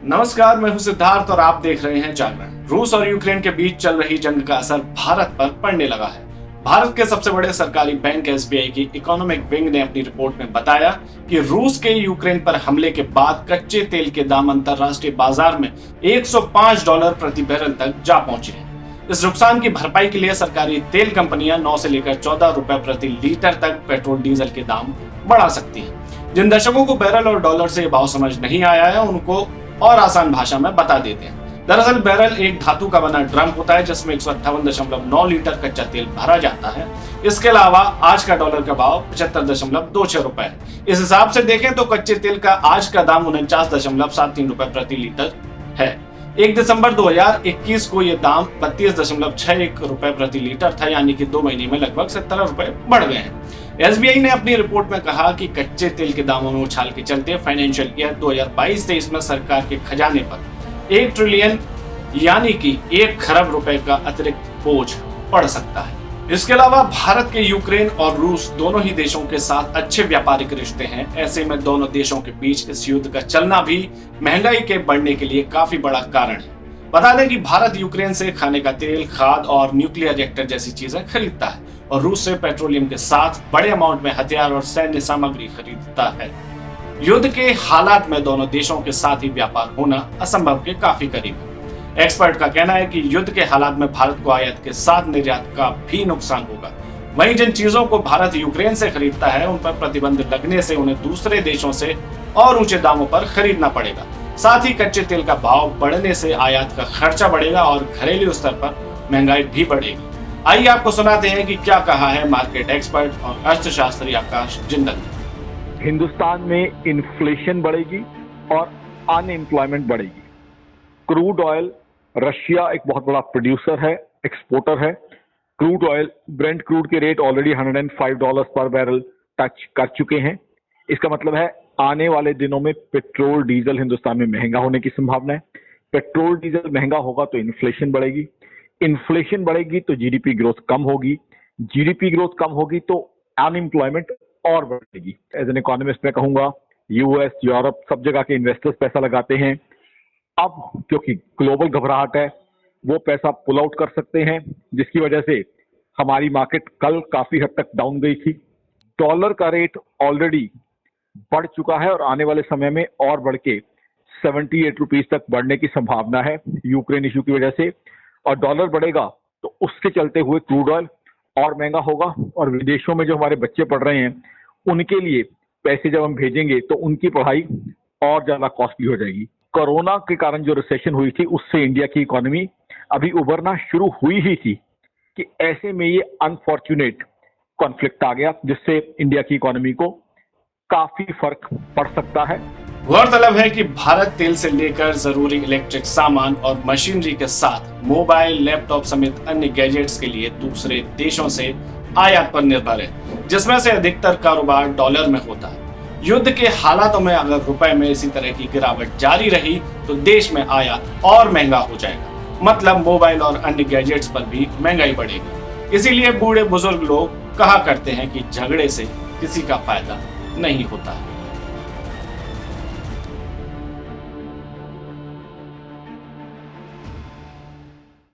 नमस्कार, मैं हूं सिद्धार्थ और आप देख रहे हैं जागरण। रूस और यूक्रेन के बीच चल रही जंग का असर भारत पर पड़ने लगा है। भारत के सबसे बड़े सरकारी बैंक एसबीआई की इकोनॉमिक विंग ने अपनी रिपोर्ट में बताया कि रूस के यूक्रेन पर हमले के बाद कच्चे तेल के दाम अंतरराष्ट्रीय बाजार में $105 प्रति बैरल तक जा पहुंचे हैं। इस नुकसान की भरपाई के लिए सरकारी तेल कंपनियां 9 से लेकर 14 रुपए प्रति लीटर तक पेट्रोल डीजल के दाम बढ़ा सकती हैं। जिन दर्शकों को बैरल और डॉलर से भाव समझ नहीं आया है उनको और आसान भाषा में बता देते हैं। दरअसल बैरल एक धातु का बना ड्रम होता है जिसमें 158.9 लीटर कच्चा तेल भरा जाता है। इसके अलावा आज का डॉलर का भाव 75.26 रुपए है। इस हिसाब से देखें तो कच्चे तेल का आज का दाम 49.73 रुपए प्रति लीटर है। 1 दिसंबर 2021 को यह दाम 32.61 रुपए प्रति लीटर था, यानी कि 2 महीने में लगभग 17 रुपए बढ़ गए हैं। एसबीआई ने अपनी रिपोर्ट में कहा कि कच्चे तेल के दामों में उछाल के चलते फाइनेंशियल ईयर 2022-23 में सरकार के खजाने पर 1 ट्रिलियन यानी कि 1 खरब रुपए का अतिरिक्त बोझ पड़ सकता है। इसके अलावा भारत के यूक्रेन और रूस दोनों ही देशों के साथ अच्छे व्यापारिक रिश्ते हैं। ऐसे में दोनों देशों के बीच इस युद्ध का चलना भी महंगाई के बढ़ने के लिए काफी बड़ा कारण है। बता दें कि भारत यूक्रेन से खाने का तेल, खाद और न्यूक्लियर रिएक्टर जैसी चीजें खरीदता है और रूस से पेट्रोलियम के साथ बड़े अमाउंट में हथियार और सैन्य सामग्री खरीदता है। युद्ध के हालात में दोनों देशों के साथ ही व्यापार होना असंभव के काफी करीब है। एक्सपर्ट का कहना है कि युद्ध के हालात में भारत को आयात के साथ निर्यात का भी नुकसान होगा। वहीं जिन चीजों को भारत यूक्रेन से खरीदता है उन पर प्रतिबंध लगने से उन्हें दूसरे देशों से और ऊंचे दामों पर खरीदना पड़ेगा। साथ ही कच्चे तेल का भाव बढ़ने से आयात का खर्चा बढ़ेगा और घरेलू स्तर पर महंगाई भी बढ़ेगी। आइए आपको सुनाते हैं कि क्या कहा है मार्केट एक्सपर्ट और अर्थशास्त्री आकाश जिंदल ने। हिंदुस्तान में इन्फ्लेशन बढ़ेगी और अनएम्प्लॉयमेंट बढ़ेगी। क्रूड ऑयल, रशिया एक बहुत बड़ा प्रोड्यूसर है, एक्सपोर्टर है। क्रूड ऑयल, ब्रेंट क्रूड के रेट ऑलरेडी $105 पर बैरल टच कर चुके हैं। इसका मतलब है आने वाले दिनों में पेट्रोल डीजल हिंदुस्तान में महंगा होने की संभावना है। पेट्रोल डीजल महंगा होगा तो इन्फ्लेशन बढ़ेगी, इन्फ्लेशन बढ़ेगी तो जीडीपी ग्रोथ कम होगी, जीडीपी ग्रोथ कम होगी तो अनएम्प्लॉयमेंट और बढ़ेगी। एज एन इकोनॉमिस्ट मैं कहूंगा यूएस, यूरोप, सब जगह के इन्वेस्टर्स पैसा लगाते हैं। अब क्योंकि ग्लोबल घबराहट है वो पैसा पुल आउट कर सकते हैं, जिसकी वजह से हमारी मार्केट कल काफी हद तक डाउन गई थी। डॉलर का रेट ऑलरेडी बढ़ चुका है और आने वाले समय में और बढ़ के 78 रुपीज तक बढ़ने की संभावना है यूक्रेन इश्यू की वजह से। और डॉलर बढ़ेगा तो उसके चलते हुए क्रूड ऑयल और महंगा होगा और विदेशों में जो हमारे बच्चे पढ़ रहे हैं उनके लिए पैसे जब हम भेजेंगे तो उनकी पढ़ाई और ज्यादा कॉस्टली हो जाएगी। कोरोना के कारण जो रिसेशन हुई थी उससे इंडिया की इकोनॉमी अभी उभरना शुरू हुई ही थी कि ऐसे में ये अनफॉर्चुनेट कॉन्फ्लिक्ट आ गया जिससे इंडिया की इकोनॉमी को काफी फर्क पड़ सकता है। गौरतलब है कि भारत तेल से लेकर जरूरी इलेक्ट्रिक सामान और मशीनरी के साथ मोबाइल, लैपटॉप समेत अन्य गैजेट्स के लिए दूसरे देशों से आयात पर निर्भर है, जिसमें से अधिकतर कारोबार डॉलर में होता है। युद्ध के हालातों में अगर रुपए में इसी तरह की गिरावट जारी रही तो देश में आयात और महंगा हो जाएगा, मतलब मोबाइल और अन्य गैजेट्स पर भी महंगाई बढ़ेगी। इसीलिए बूढ़े बुजुर्ग लोग कहा करते हैं कि झगड़े से किसी का फायदा नहीं होता है।